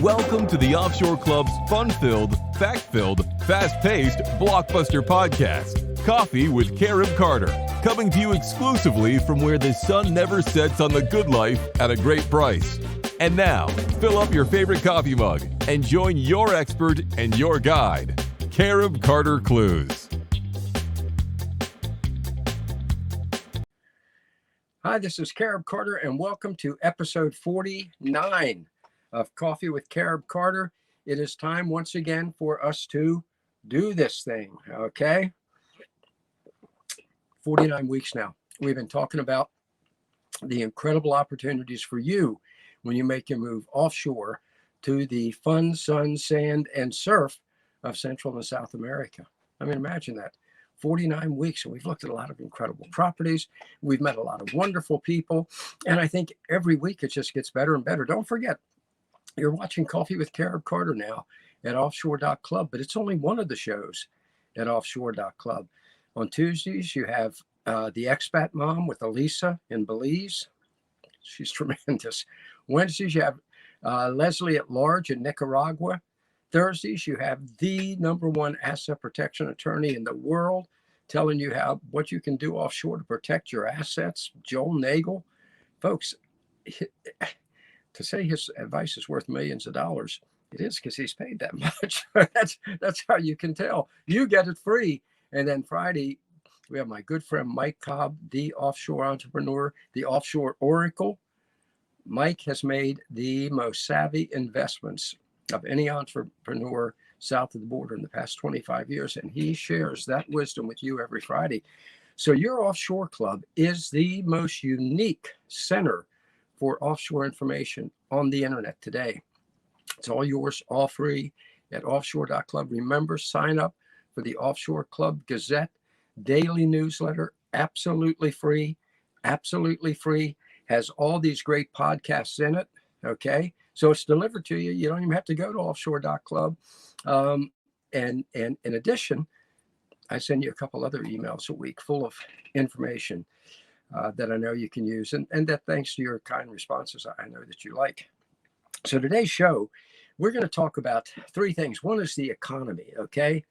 Welcome to the Offshore Club's fun-filled, fact-filled, fast-paced, blockbuster podcast, Coffee with Carib Carter, coming to you exclusively from where the sun never sets on the good life at a great price. And now, fill up your favorite coffee mug and join your expert and your guide, Carib Carter Clues. Hi, this is Carib Carter, and welcome to episode 49 of Coffee with Carib Carter. It is time once again for us to do this thing, okay? 49 weeks now. We've been talking about the incredible opportunities for you when you make your move offshore to the fun, sun, sand, and surf of Central and South America. I mean, imagine that. 49 weeks, and we've looked at a lot of incredible properties. We've met a lot of wonderful people, and I think every week it just gets better and better. Don't forget, you're watching Coffee with Carib Carter now at Offshore.club, but it's only one of the shows at Offshore.club. On Tuesdays, you have the Expat Mom with Elisa in Belize. She's tremendous. Wednesdays, you have Leslie at Large in Nicaragua. Thursdays, you have the #1 asset protection attorney in the world telling you what you can do offshore to protect your assets, Joel Nagel. Folks, to say his advice is worth millions of dollars, it is because he's paid that much. That's how you can tell. You get it free. And then Friday, we have my good friend Mike Cobb, the offshore entrepreneur, the offshore oracle. Mike has made the most savvy investments of any entrepreneur south of the border in the past 25 years, and he shares that wisdom with you every Friday. So your Offshore Club is the most unique center for offshore information on the internet today. It's all yours, all free at offshore.club. Remember, sign up for the Offshore Club Gazette daily newsletter, absolutely free, has all these great podcasts in it, okay? So it's delivered to you. You don't even have to go to offshore.club. And in addition, I send you a couple other emails a week full of information that I know you can use. And that thanks to your kind responses, I know that you like. So today's show, we're going to talk about three things. One is the economy, okay?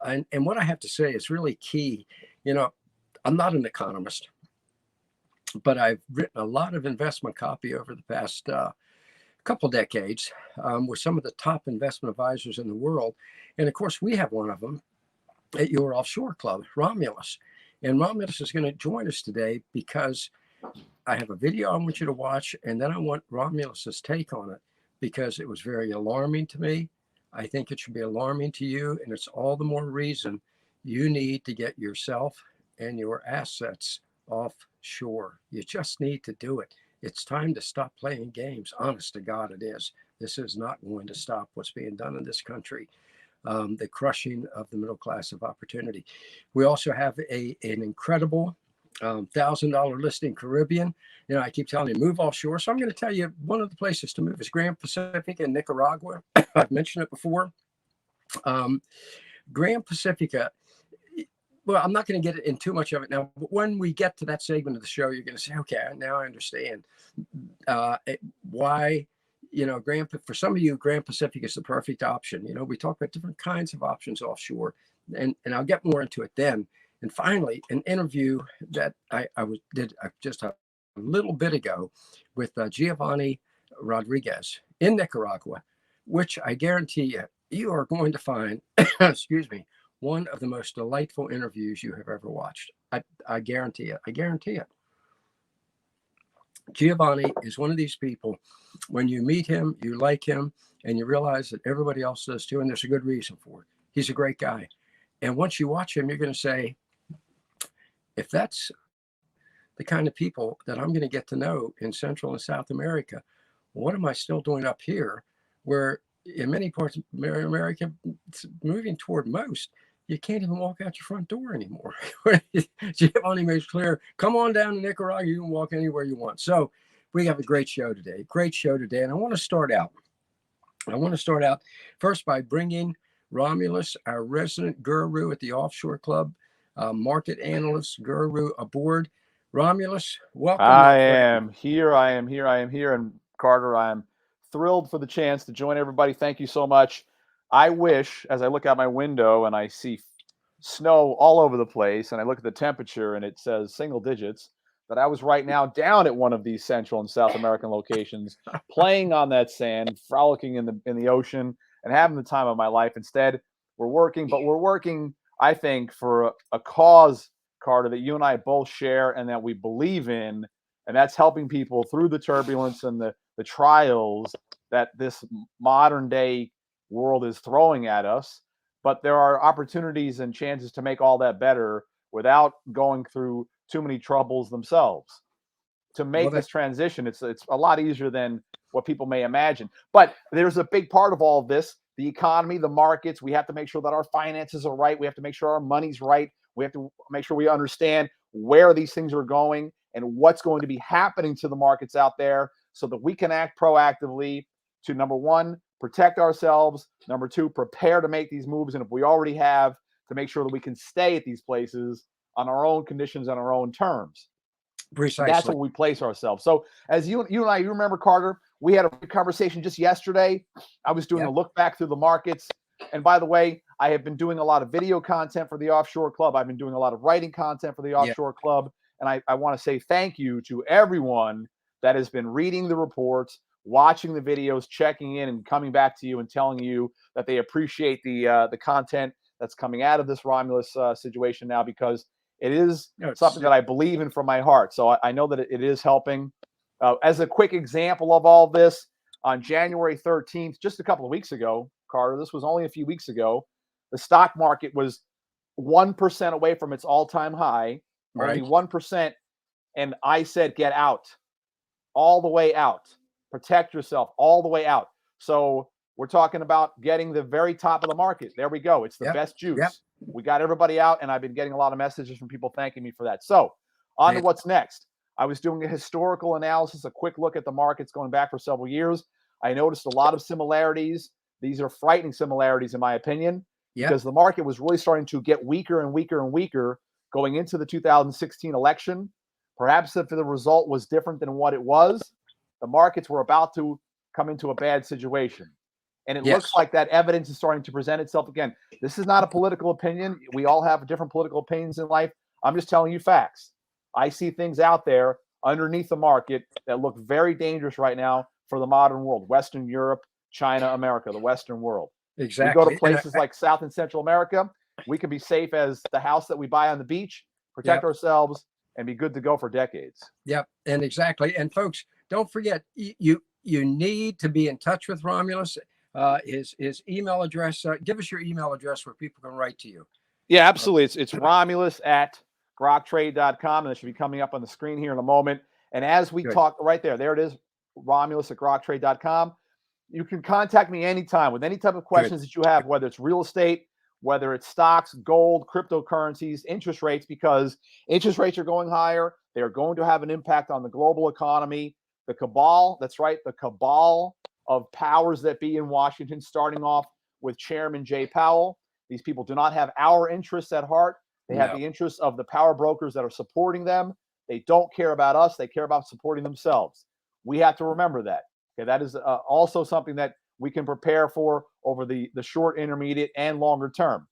And what I have to say is really key. You know, I'm not an economist, but I've written a lot of investment copy over the past couple decades with some of the top investment advisors in the world. And of course, we have one of them at your Offshore Club, Romulus. And Romulus is going to join us today because I have a video I want you to watch, and then I want Romulus's take on it because it was very alarming to me. I think it should be alarming to you, and it's all the more reason you need to get yourself and your assets offshore. You just need to do it. It's time to stop playing games. Honest to God, it is. This is not going to stop what's being done in this country, the crushing of the middle class of opportunity. We also have an incredible $1,000 listing Caribbean. You know, I keep telling you, move offshore. So I'm going to tell you one of the places to move is Grand Pacifica in Nicaragua. I've mentioned it before. Grand Pacifica. Well, I'm not going to get in too much of it now, but when we get to that segment of the show, you're going to say, okay, now I understand why, you know, for some of you, Grand Pacific is the perfect option. You know, we talk about different kinds of options offshore, and I'll get more into it then. And finally, an interview that I did just a little bit ago with Giovanni Rodriguez in Nicaragua, which I guarantee you are going to find, excuse me, one of the most delightful interviews you have ever watched. I guarantee it. I guarantee it. Giovanni is one of these people, when you meet him, you like him, and you realize that everybody else does too, and there's a good reason for it. He's a great guy. And once you watch him, you're going to say, if that's the kind of people that I'm going to get to know in Central and South America, what am I still doing up here where in many parts of America, it's moving toward most, you can't even walk out your front door anymore. Giovanni makes clear, come on down to Nicaragua, you can walk anywhere you want. So we have a great show today. And I want to start out first by bringing Romulus, our resident guru at the Offshore Club, market analyst guru aboard. Romulus, welcome. I am here. And Carter, I'm thrilled for the chance to join everybody. Thank you so much. I wish, as I look out my window and I see snow all over the place, and I look at the temperature and it says single digits, that I was right now down at one of these Central and South American locations, playing on that sand, frolicking in the ocean, and having the time of my life. Instead, we're working, I think, for a cause, Carter, that you and I both share and that we believe in, and that's helping people through the turbulence and the trials that this modern day world is throwing at us. But there are opportunities and chances to make all that better without going through too many troubles themselves. To make this transition, it's a lot easier than what people may imagine. But there's a big part of all of this: the economy, the markets. We have to make sure that our finances are right. We have to make sure our money's right. We have to make sure we understand where these things are going and what's going to be happening to the markets out there, so that we can act proactively to, number one, protect ourselves, number two, prepare to make these moves, and if we already have, to make sure that we can stay at these places on our own conditions, on our own terms. Precisely. That's where we place ourselves. So as you and I, you remember, Carter, we had a conversation just yesterday. I was doing a look back through the markets. And by the way, I have been doing a lot of video content for the Offshore Club. I've been doing a lot of writing content for the Offshore Club. And I want to say thank you to everyone that has been reading the reports, watching the videos, checking in, and coming back to you and telling you that they appreciate the content that's coming out of this Romulus situation now, because it is something that I believe in from my heart. So I know that it is helping. As a quick example of all this, on January 13th, just a couple of weeks ago, Carter, this was only a few weeks ago, the stock market was 1% away from its all-time high, only 1%. And I said, get out, all the way out. Protect yourself all the way out. So we're talking about getting the very top of the market. There we go. It's the best juice. We got everybody out, and I've been getting a lot of messages from people thanking me for that. So on to what's next. I was doing a historical analysis, a quick look at the markets going back for several years. I noticed a lot of similarities. These are frightening similarities, in my opinion, because the market was really starting to get weaker and weaker and weaker going into the 2016 election. Perhaps if the result was different than what it was, the markets were about to come into a bad situation. And it looks like that evidence is starting to present itself again. This is not a political opinion. We all have different political opinions in life. I'm just telling you facts. I see things out there underneath the market that look very dangerous right now for the modern world: Western Europe, China, America, the Western world. Exactly. We go to places like South and Central America. We can be safe as the house that we buy on the beach, protect ourselves, and be good to go for decades. And exactly. And folks, don't forget, you need to be in touch with Romulus. His email address. Give us your email address where people can write to you. Yeah, absolutely. It's Romulus at groktrade.com, and it should be coming up on the screen here in a moment. And as we talk, right there it is, Romulus at groktrade.com. You can contact me anytime with any type of questions that you have, whether it's real estate, whether it's stocks, gold, cryptocurrencies, interest rates, because interest rates are going higher. They are going to have an impact on the global economy. The cabal, that's right, the cabal of powers that be in Washington, starting off with Chairman Jay Powell. These people do not have our interests at heart. They have the interests of the power brokers that are supporting them. They don't care about us. They care about supporting themselves. We have to remember that. Okay, that is also something that we can prepare for over the short, intermediate, and longer term.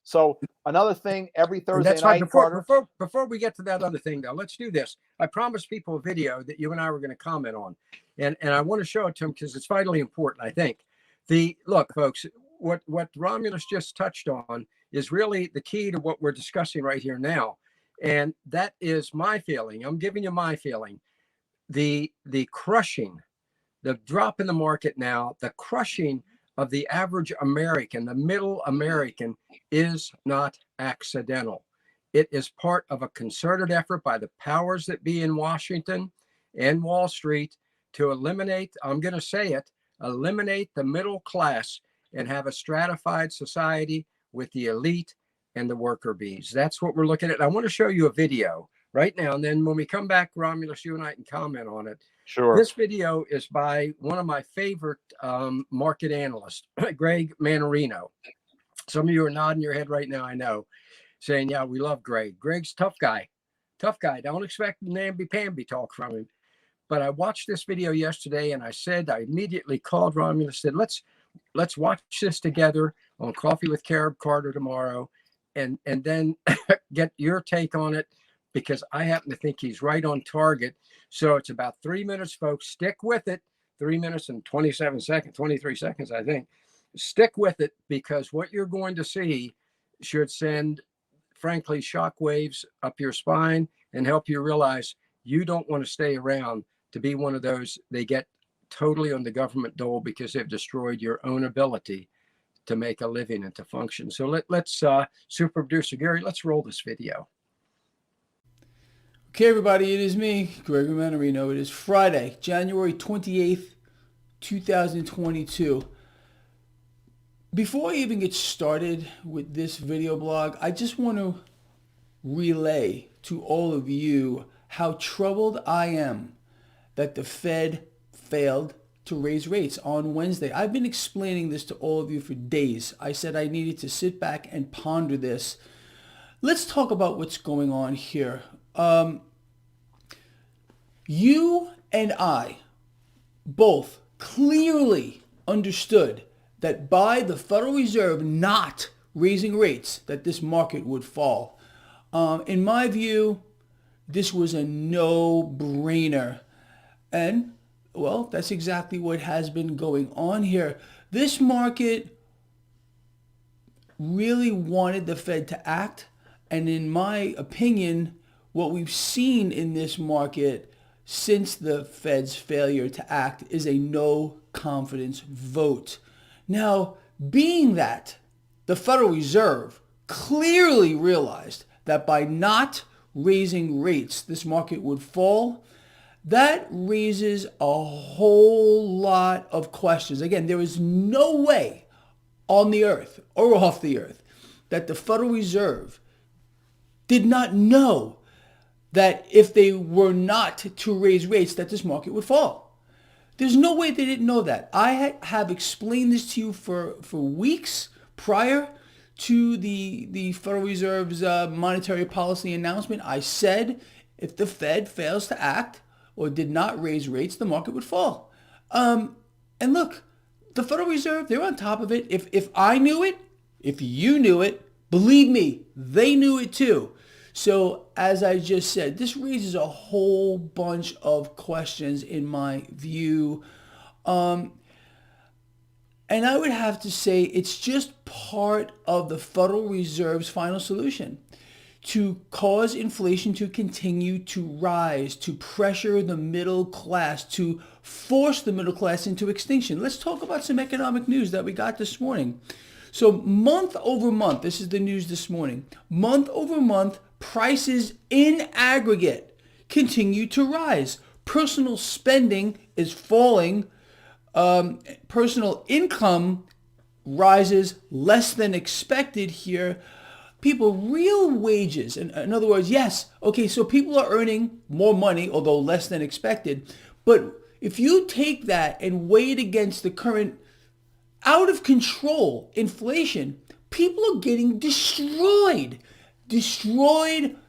So another thing, every Thursday night, before we get to that other thing, though, let's do this. I promised people a video that you and I were going to comment on, and I want to show it to them because it's vitally important, I think. Look, folks, what Romulus just touched on is really the key to what we're discussing right here now, and that is my feeling. I'm giving you my feeling. The crushing, the drop in the market now, the crushing of the average American, the middle American, is not accidental. It is part of a concerted effort by the powers that be in Washington and Wall Street to eliminate, I'm going to say it, eliminate the middle class and have a stratified society with the elite and the worker bees. That's what we're looking at. I want to show you a video right now. And then when we come back, Romulus, you and I can comment on it. Sure. This video is by one of my favorite market analysts, Greg Manarino. Some of you are nodding your head right now, I know, saying, yeah, we love Greg. Greg's tough guy. Tough guy. Don't expect namby-pamby talk from him. But I watched this video yesterday, and I immediately called Romulus, said, let's watch this together on Coffee with Carib Carter tomorrow, and then get your take on it, because I happen to think he's right on target. So it's about 3 minutes, folks. Stick with it. 3 minutes and 27 seconds, 23 seconds, I think. Stick with it, because what you're going to see should send, frankly, shockwaves up your spine and help you realize you don't want to stay around to be one of those they get totally on the government dole because they've destroyed your own ability to make a living and to function. So let's super producer Gary, let's roll this video. Okay, everybody, it is me, Greg Manarino. It is Friday, January 28th, 2022. Before I even get started with this video blog, I just want to relay to all of you how troubled I am that the Fed failed to raise rates on Wednesday. I've been explaining this to all of you for days. I said I needed to sit back and ponder this. Let's talk about what's going on here. You and I both clearly understood that by the Federal Reserve not raising rates, that this market would fall. In my view, this was a no-brainer. And, well, that's exactly what has been going on here. This market really wanted the Fed to act. And in my opinion, what we've seen in this market since the Fed's failure to act is a no confidence vote. Now, being that the Federal Reserve clearly realized that by not raising rates, this market would fall, that raises a whole lot of questions. Again, there is no way on the earth or off the earth that the Federal Reserve did not know that if they were not to raise rates, that this market would fall. There's no way they didn't know that. I have explained this to you for weeks prior to the Federal Reserve's monetary policy announcement. I said if the Fed fails to act or did not raise rates, the market would fall. And look, the Federal Reserve, they're on top of it. If I knew it, if you knew it, believe me, they knew it too. So as I just said, this raises a whole bunch of questions in my view. And I would have to say it's just part of the Federal Reserve's final solution to cause inflation to continue to rise, to pressure the middle class, to force the middle class into extinction. Let's talk about some economic news that we got this morning. So month over month, this is the news this morning, month over month, prices in aggregate continue to rise. Personal spending is falling. Personal income rises less than expected here. People, real wages, in other words, yes, okay, so people are earning more money, although less than expected. But if you take that and weigh it against the current out of control inflation, people are getting destroyed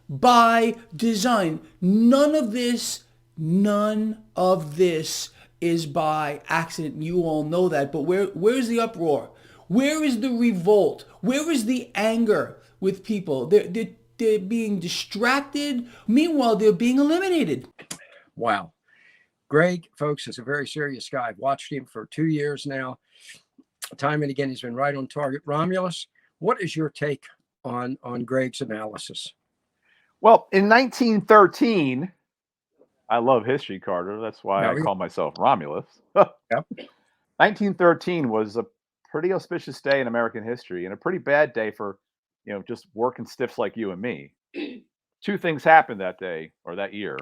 by design. None of this is by accident. You all know that. But where's the uproar? Where is the revolt? Where is the anger with people? They're being distracted. Meanwhile, they're being eliminated. Wow. Greg, folks, is a very serious guy. I've watched him for 2 years now. Time and again, he's been right on target. Romulus, what is your take on Greg's analysis? Well, in 1913, I love history, Carter. That's why I call myself Romulus. Yep. 1913 was a pretty auspicious day in American history and a pretty bad day for, just working stiffs like you and me. Two things happened that day or that year.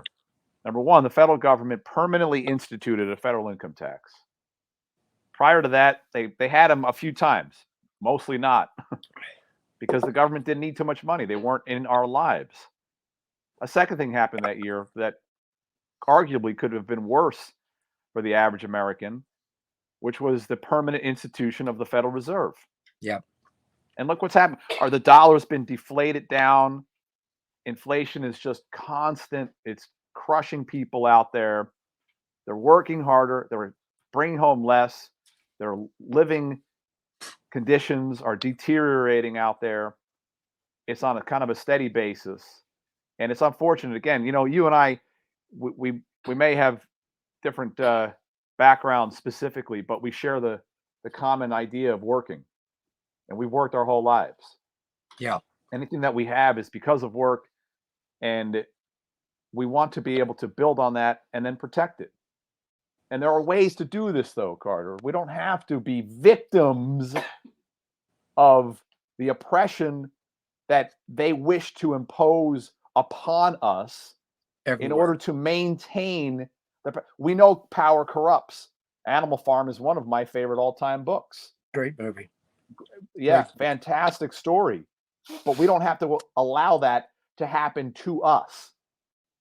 Number one, the federal government permanently instituted a federal income tax. Prior to that, they had them a few times, mostly not, because the government didn't need too much money. They weren't in our lives. A second thing happened that year that arguably could have been worse for the average American, which was the permanent institution of the Federal Reserve. Yeah. And look what's happened. The dollar's been deflated down. Inflation is just constant. It's crushing people out there. They're working harder. They're bringing home less. Their living conditions are deteriorating out there. It's on a kind of a steady basis, and it's unfortunate. Again, you and I, we may have different backgrounds specifically, but we share the common idea of working, and we've worked our whole lives. Yeah. Anything that we have is because of work, and we want to be able to build on that and then protect it. And there are ways to do this, though, Carter. We don't have to be victims of the oppression that they wish to impose upon us Everywhere. in order to maintain we know power corrupts. Animal Farm is one of my favorite all-time books. Great movie. Yeah, Great. fantastic story. But we don't have to allow that to happen to us.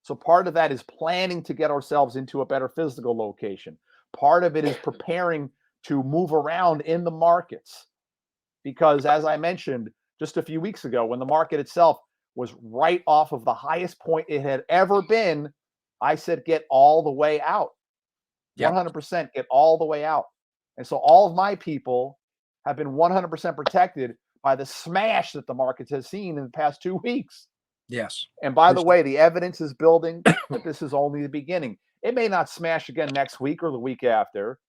So part of that is planning to get ourselves into a better physical location. Part of it is preparing to move around in the markets. Because as I mentioned just a few weeks ago, when the market itself was right off of the highest point it had ever been, I said, get all the way out. Yep. 100% get all the way out. And so all of my people have been 100% protected by the smash that the market has seen in the past 2 weeks. Yes. And by the way, the evidence is building that this is only the beginning. It may not smash again next week or the week after,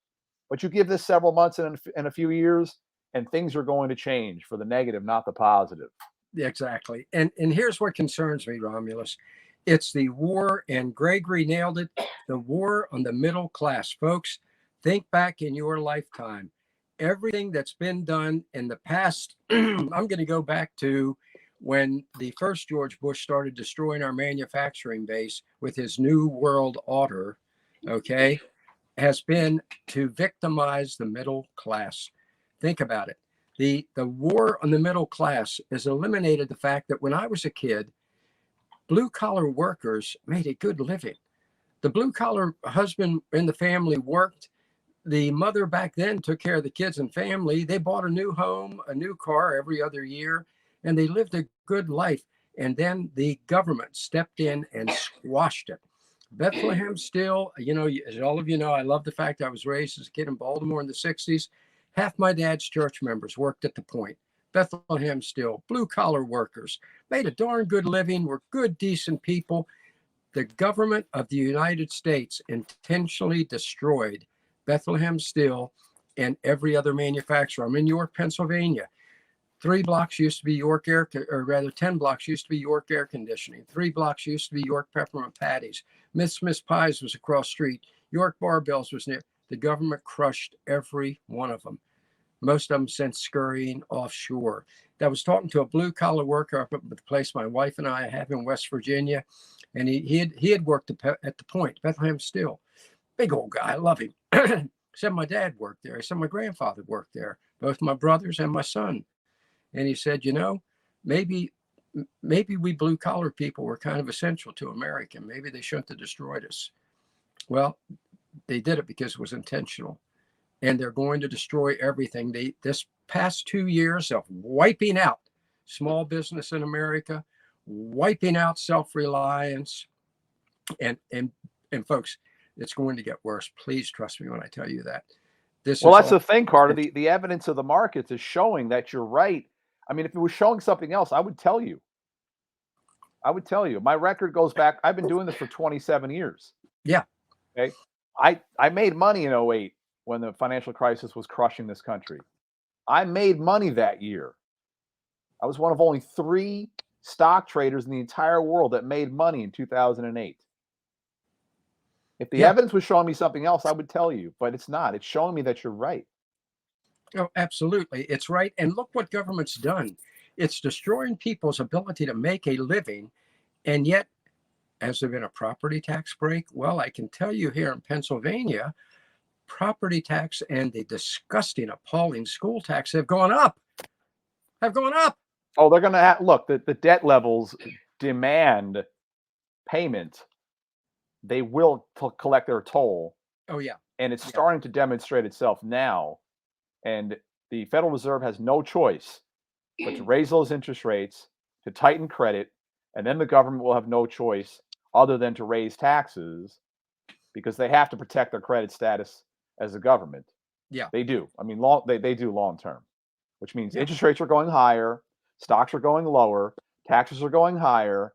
but you give this several months and a few years, and things are going to change for the negative, not the positive. Exactly. And here's what concerns me, Romulus. It's the war, and Gregory nailed it, the war on the middle class. Folks, think back in your lifetime. Everything that's been done in the past, I'm going to go back to when the first George Bush started destroying our manufacturing base with his New World Order, okay, has been to victimize the middle class. Think about it. The war on the middle class has eliminated the fact that when I was a kid, blue-collar workers made a good living. The blue-collar husband in the family worked. The mother back then took care of the kids and family. They bought a new home, a new car every other year, and they lived a good life. And then the government stepped in and squashed it. Bethlehem Steel, as all of you know, I love the fact I was raised as a kid in Baltimore in the 60s. Half my dad's church members worked at the Point. Bethlehem Steel, blue-collar workers, made a darn good living, were good, decent people. The government of the United States intentionally destroyed Bethlehem Steel and every other manufacturer. I'm in York, Pennsylvania. 3 blocks used to be York 10 blocks used to be York Air Conditioning. 3 blocks used to be York Peppermint Patties. Miss Pies was across street. York Barbells was near. The government crushed every one of them. Most of them sent scurrying offshore. I was talking to a blue-collar worker up at the place my wife and I have in West Virginia, and he had worked at the Point, Bethlehem Steel. Big old guy, I love him. Said my dad worked there. He said my grandfather worked there, both my brothers and my son. And he said, maybe we blue-collar people were kind of essential to America. Maybe they shouldn't have destroyed us. Well, they did it because it was intentional. And they're going to destroy everything. This past 2 years of wiping out small business in America, wiping out self-reliance, and folks, it's going to get worse. Please trust me when I tell you that. That's the thing, Carter. The evidence of the markets is showing that you're right. I mean, if it was showing something else, I would tell you. My record goes back. I've been doing this for 27 years. Yeah. Okay. I made money in 2008 when the financial crisis was crushing this country. I made money that year. I was one of only 3 stock traders in the entire world that made money in 2008. If the evidence was showing me something else, I would tell you, but it's not. It's showing me that you're right. Oh, absolutely. It's right. And look what government's done. It's destroying people's ability to make a living. And yet, has there been a property tax break? Well, I can tell you here in Pennsylvania, property tax and the disgusting, appalling school tax have gone up. Oh, they're going to look, the debt levels demand payment. They will collect their toll. Oh, yeah. And it's starting to demonstrate itself now. And the Federal Reserve has no choice but to raise those interest rates, to tighten credit, and then the government will have no choice other than to raise taxes. because they have to protect their credit status as a government. Yeah. They do. I mean, they do long term, which means Yeah. interest rates are going higher, stocks are going lower, taxes are going higher.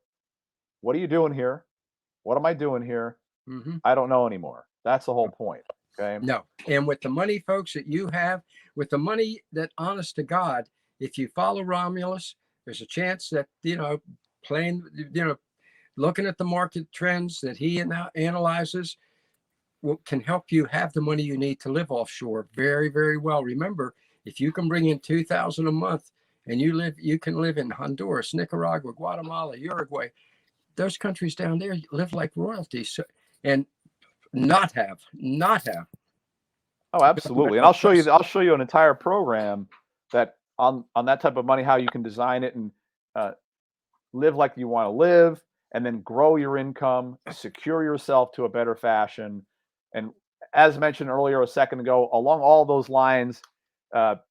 What are you doing here? What am I doing here? Mm-hmm. I don't know anymore. That's the whole point. Okay. No. And with the money, folks, that you have, with the money that, honest to God, if you follow Romulus, there's a chance that, looking at the market trends that he analyzes can help you have the money you need to live offshore very, very well. Remember, if you can bring in $2,000 a month and you can live in Honduras, Nicaragua, Guatemala, Uruguay, those countries down there live like royalty. So, and not have. Oh, absolutely. And I'll show you an entire program that on that type of money, how you can design it and live like you want to live, and then grow your income, secure yourself to a better fashion. And as mentioned earlier a second ago, along all those lines,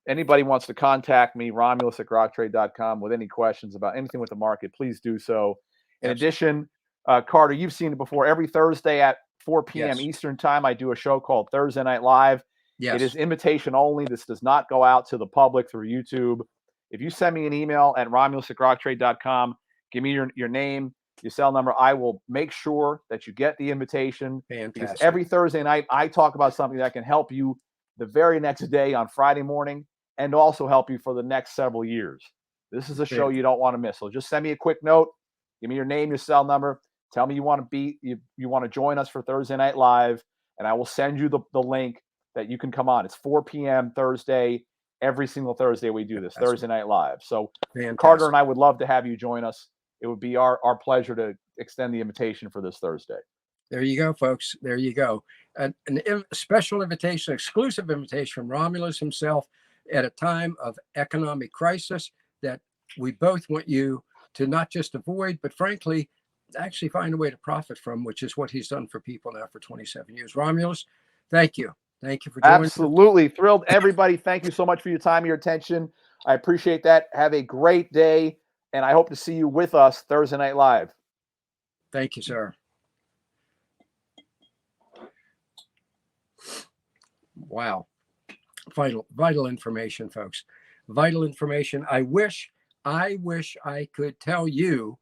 anybody wants to contact me, Romulus@groktrade.com, with any questions about anything with the market, please do so. In addition, Carter, you've seen it before. Every Thursday at 4 p.m. Eastern time, I do a show called Thursday Night Live. Yes. It is invitation only. This does not go out to the public through YouTube. If you send me an email at Romulus@groktrade.com, give me your name, your cell number, I will make sure that you get the invitation. Fantastic. Because every Thursday night, I talk about something that can help you the very next day on Friday morning, and also help you for the next several years. This is a show you don't want to miss. So just send me a quick note. Give me your name, your cell number. Tell me you want to join us for Thursday Night Live, and I will send you the link that you can come on. It's 4 p.m. Thursday. Every single Thursday we do this, Thursday Night Live. So Carter and I would love to have you join us. It would be our pleasure to extend the invitation for this Thursday. There you go, folks. There you go. A special invitation, exclusive invitation from Romulus himself at a time of economic crisis that we both want you to not just avoid, but frankly, actually find a way to profit from, which is what he's done for people now for 27 years. Romulus, thank you. Thank you for joining. Absolutely. Thrilled. Everybody, thank you so much for your time, your attention. I appreciate that. Have a great day, and I hope to see you with us Thursday Night Live. Thank you, sir. Wow. Vital information, folks. Vital information. I wish I could tell you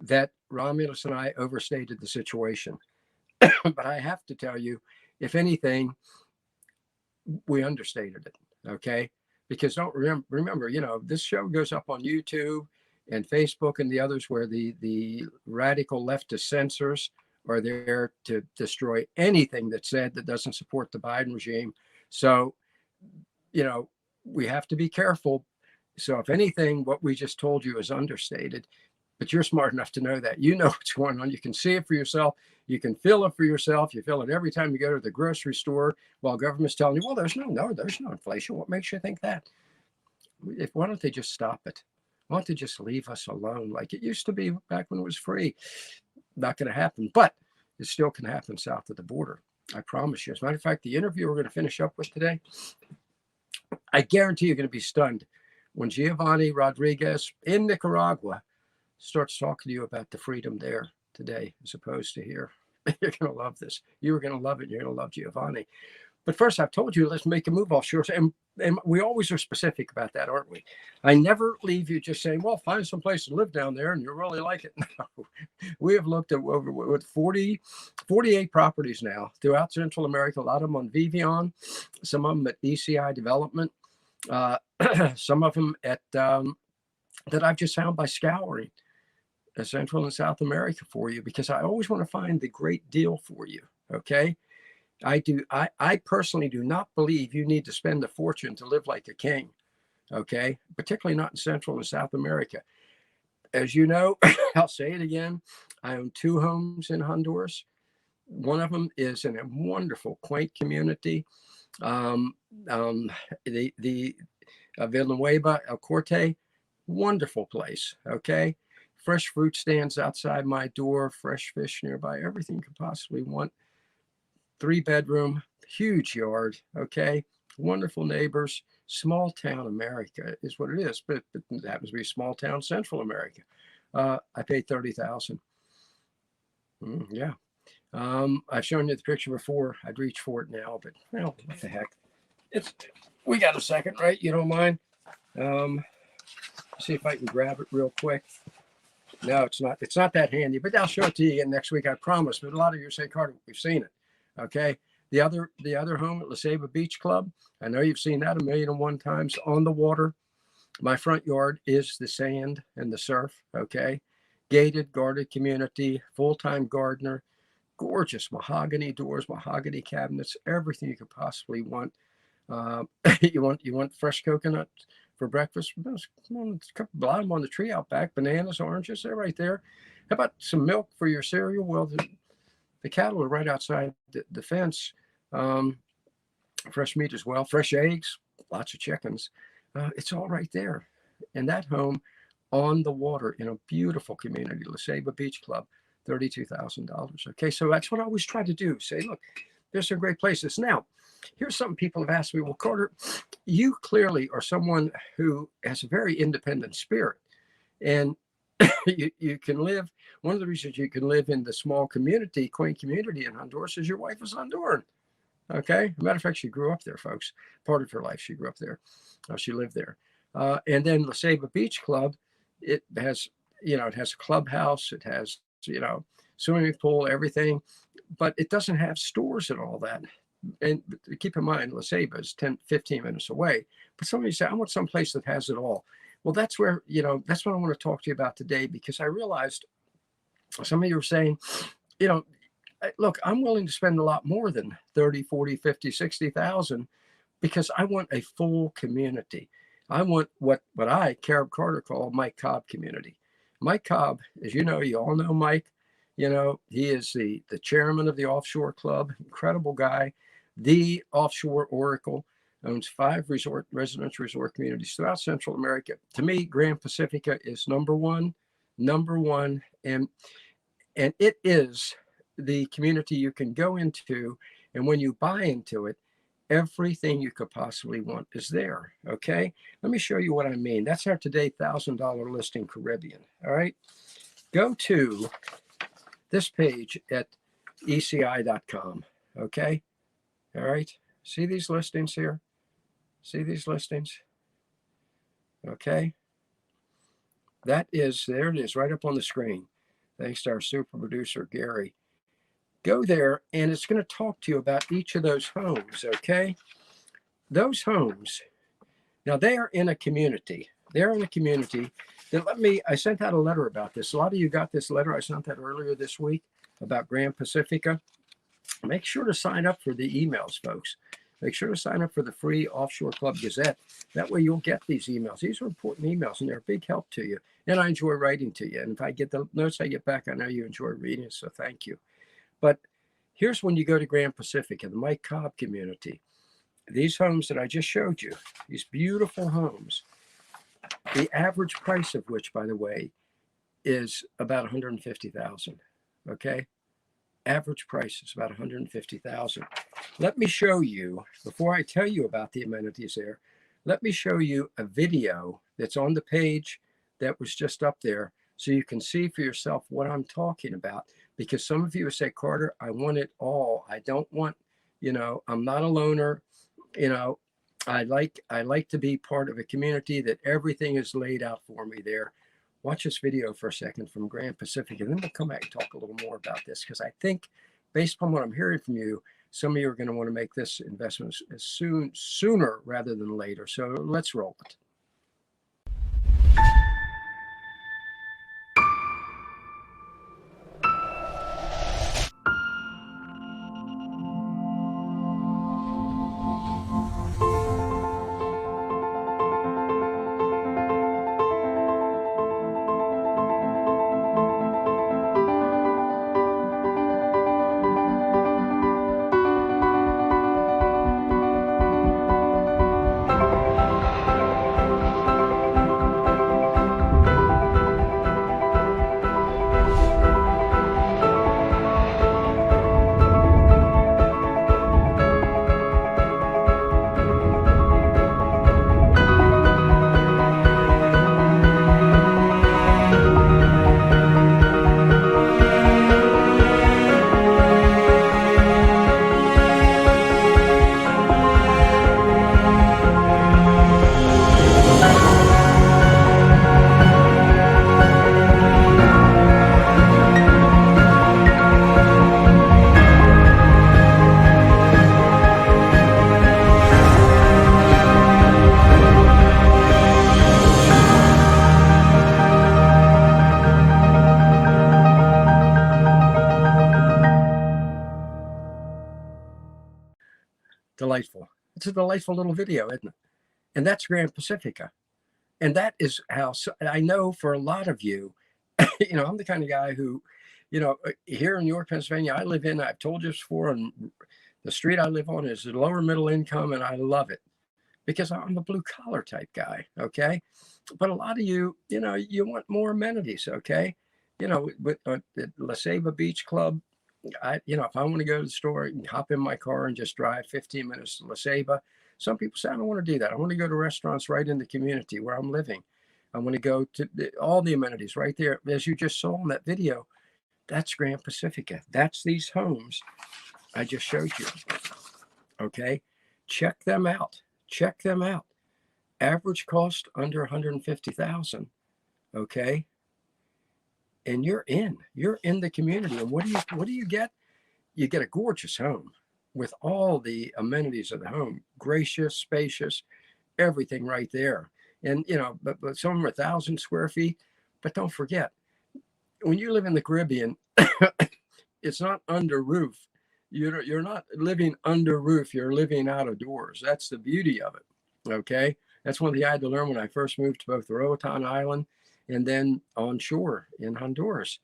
that Romulus and I overstated the situation. But I have to tell you, if anything, we understated it. Okay? Because don't remember, this show goes up on YouTube and Facebook and the others where the radical leftist censors are there to destroy anything that's said that doesn't support the Biden regime. So, we have to be careful. So if anything, what we just told you is understated, but you're smart enough to know that. You know what's going on. You can see it for yourself. You can feel it for yourself. You feel it every time you go to the grocery store while government's telling you, well, there's no inflation. What makes you think that? Why don't they just stop it? Why don't they just leave us alone like it used to be back when it was free? Not going to happen, but it still can happen south of the border. I promise you. As a matter of fact, the interview we're going to finish up with today, I guarantee you're going to be stunned when Giovanni Rodriguez in Nicaragua starts talking to you about the freedom there today, as opposed to here. You're going to love this. You're going to love it. You're going to love Giovanni. But first, I've told you, let's make a move offshore. And we always are specific about that, aren't we? I never leave you just saying, well, find some place to live down there and you'll really like it. No, we have looked at over 48 properties now throughout Central America, a lot of them on Vivian, some of them at BCI Development, some of them at that I've just found by scouring Central and South America for you, because I always want to find the great deal for you, okay? I personally do not believe you need to spend a fortune to live like a king, okay? Particularly not in Central and South America. As you know, I'll say it again, I own 2 homes in Honduras. One of them is in a wonderful, quaint community. The Villanueva El Corte, wonderful place, okay? Fresh fruit stands outside my door, fresh fish nearby, everything you could possibly want. 3-bedroom, huge yard, okay? Wonderful neighbors. Small town America is what it is, but it happens to be small town Central America. I paid $30,000. Yeah. I've shown you the picture before. I'd reach for it now, but well, what the heck? We got a second, right? You don't mind? See if I can grab it real quick. No, it's not. It's not that handy, but I'll show it to you again next week. I promise. But a lot of you say, Carter, we've seen it. Okay. The other home at La Ceiba Beach Club. I know you've seen that 1,000,001 times on the water. My front yard is the sand and the surf. Okay. Gated, guarded community, full-time gardener, gorgeous mahogany doors, mahogany cabinets, everything you could possibly want. You want fresh coconut for breakfast? Come on, them on the tree out back. Bananas, oranges, they're right there. How about some milk for your cereal? Well, the cattle are right outside the fence. Fresh meat as well, fresh eggs, lots of chickens. It's all right there. And that home on the water in a beautiful community, La Ceiba Beach Club, $32,000. Okay, so that's what I always try to do. Say, look, there's some great places. Now, here's something people have asked me. Well, Carter, you clearly are someone who has a very independent spirit. And you can live, one of the reasons you can live in the small community, quaint community in Honduras is your wife is Honduran. Okay. As a matter of fact, she grew up there, folks. Part of her life, she grew up there. She lived there. And then La Ceiba Beach Club, it has a clubhouse. It has, swimming pool, everything, but it doesn't have stores and all that. And keep in mind, La Ceiba is 10, 15 minutes away. But somebody say, I want some place that has it all. Well, that's where, that's what I want to talk to you about today, because I realized some of you were saying, look, I'm willing to spend a lot more than 30, 40, 50, 60,000 because I want a full community. I want what I, Carib Carter, call Mike Cobb community. Mike Cobb, as you all know Mike, he is the chairman of the Offshore Club, incredible guy, the offshore oracle, owns 5 residential resort communities throughout Central America. To me, Grand Pacifica is number one, and it is the community you can go into, and when you buy into it, everything you could possibly want is there. Okay, let me show you what I mean. That's our today $1,000 listing, Caribbean. All right, go to this page at eci.com. Okay, all right, see these listings here? See these listings? Okay, there it is, right up on the screen. Thanks to our super producer, Gary. Go there, and it's going to talk to you about each of those homes, okay? Those homes, now they are in a community. They're in a community that I sent out a letter about this. A lot of you got this letter. I sent that earlier this week about Grand Pacifica. Make sure to sign up for the emails, folks. Make sure to sign up for the free Offshore Club Gazette. That way you'll get these emails. These are important emails, and they're a big help to you. And I enjoy writing to you. And if I get the notes I get back, I know you enjoy reading, so thank you. But here's when you go to Grand Pacifica, the Mike Cobb community. These homes that I just showed you, these beautiful homes, the average price of which, by the way, is about $150,000. Okay, average price is about $150,000. Let me show you, before I tell you about the amenities there, let me show you a video that's on the page that was just up there, so you can see for yourself what I'm talking about. Because some of you say, Carter, I want it all. I don't want, I'm not a loner. I like to be part of a community that everything is laid out for me there. Watch this video for a second from Grand Pacific, and then we'll come back and talk a little more about this, because I think, based upon what I'm hearing from you, some of you are going to want to make this investment sooner rather than later. So let's roll it. It's a delightful little video, isn't it? And that's Grand Pacifica. And that is how, I know for a lot of you, I'm the kind of guy who, here in York, Pennsylvania, I live in, I've told you this before, and the street I live on is lower middle income, and I love it because I'm a blue collar type guy. Okay. But a lot of you, you want more amenities. Okay. With the La Ceiba Beach Club, if I want to go to the store, I can hop in my car and just drive 15 minutes to La Ceiba. Some people say, I don't want to do that. I want to go to restaurants right in the community where I'm living. I want to go to all the amenities right there. As you just saw in that video, that's Grand Pacifica. That's these homes I just showed you. Okay. Check them out. Check them out. Average cost under 150,000. Okay. And you're in the community. And what do you get? You get a gorgeous home with all the amenities of the home, gracious, spacious, everything right there. And, but some of them are 1,000 square feet, but don't forget, when you live in the Caribbean, it's not under roof. You're not living under roof. You're living out of doors. That's the beauty of it. Okay. That's one thing I had to learn when I first moved to both Roatan Island and then on shore in Honduras.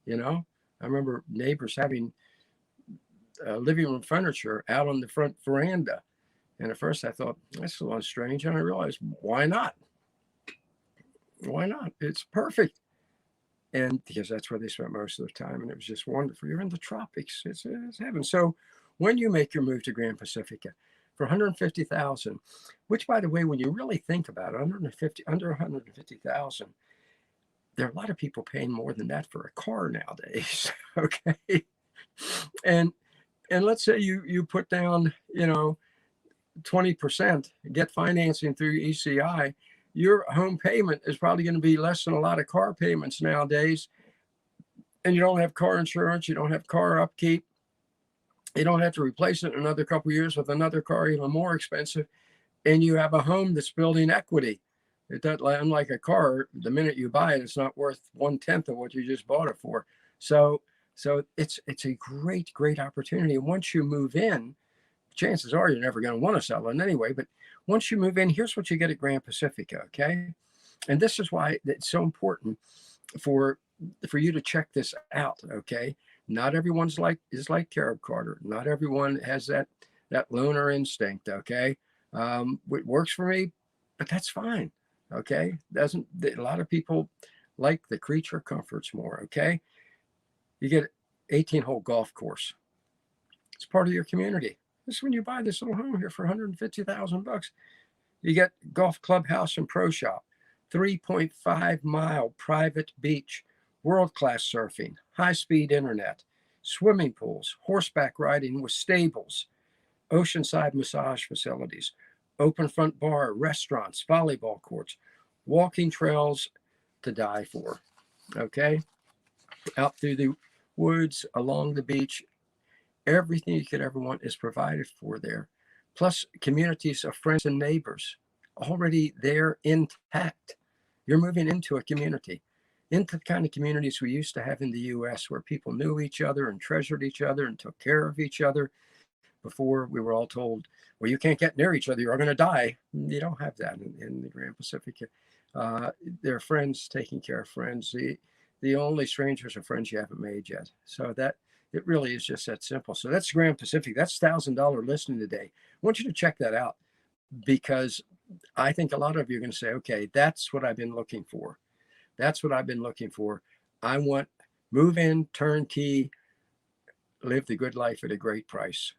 I remember neighbors having living room furniture out on the front veranda. And at first I thought, that's a little strange. And I realized, why not? Why not? It's perfect. And because that's where they spent most of the time. And it was just wonderful. You're in the tropics. It's heaven. So when you make your move to Grand Pacifica for 150,000, which, by the way, when you really think about it, under 150,000, there are a lot of people paying more than that for a car nowadays. Okay. And let's say you put down, 20%, get financing through ECI, your home payment is probably going to be less than a lot of car payments nowadays. And you don't have car insurance. You don't have car upkeep. You don't have to replace it in another couple of years with another car, even more expensive. And you have a home that's building equity. It doesn't, unlike a car, the minute you buy it, it's not worth 1/10 of what you just bought it for. So it's a great, great opportunity. And once you move in, chances are you're never going to want to sell it anyway. But once you move in, here's what you get at Grand Pacifica. Okay. And this is why it's so important for you to check this out. Okay. Not everyone's is like Carib Carter. Not everyone has that loner instinct. Okay. It works for me, but that's fine. Okay. A lot of people like the creature comforts more. Okay. You get 18-hole golf course. It's part of your community. This is when you buy this little home here for $150,000. You get golf clubhouse and pro shop, 3.5-mile private beach, world-class surfing, high-speed internet, swimming pools, horseback riding with stables, oceanside massage facilities, open front bar, restaurants, volleyball courts, walking trails to die for. Okay? Out through the woods, along the beach, everything you could ever want is provided for there. Plus communities of friends and neighbors already there intact. You're moving into a community, into the kind of communities we used to have in the U.S. where people knew each other and treasured each other and took care of each other before we were all told, well, you can't get near each other, you're going to die. You don't have that in the Grand Pacifica. There are friends taking care of friends. The only strangers are friends you haven't made yet. So that it really is just that simple. So that's Grand Pacific. That's $1,000 listening today. I want you to check that out because I think a lot of you are going to say, okay, that's what I've been looking for. That's what I've been looking for. I want move in, turnkey, live the good life at a great price.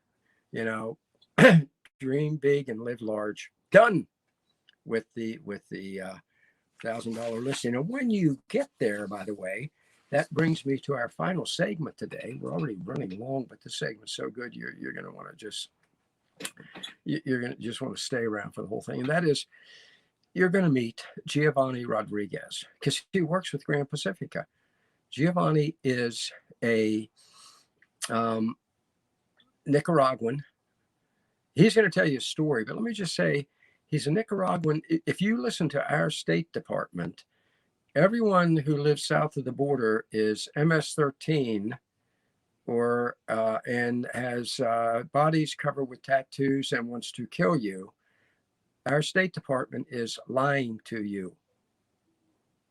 Dream big and live large. Done with the $1,000 listing. And when you get there, by the way, that brings me to our final segment today. We're already running long, but this segment's so good, you're going to want to stay around for the whole thing. And that is, you're going to meet Giovanni Rodriguez because he works with Grand Pacifica. Giovanni is a Nicaraguan. He's going to tell you a story, but let me just say, he's a Nicaraguan. If you listen to our State Department, everyone who lives south of the border is MS-13 or and has bodies covered with tattoos and wants to kill you, our State Department is lying to you.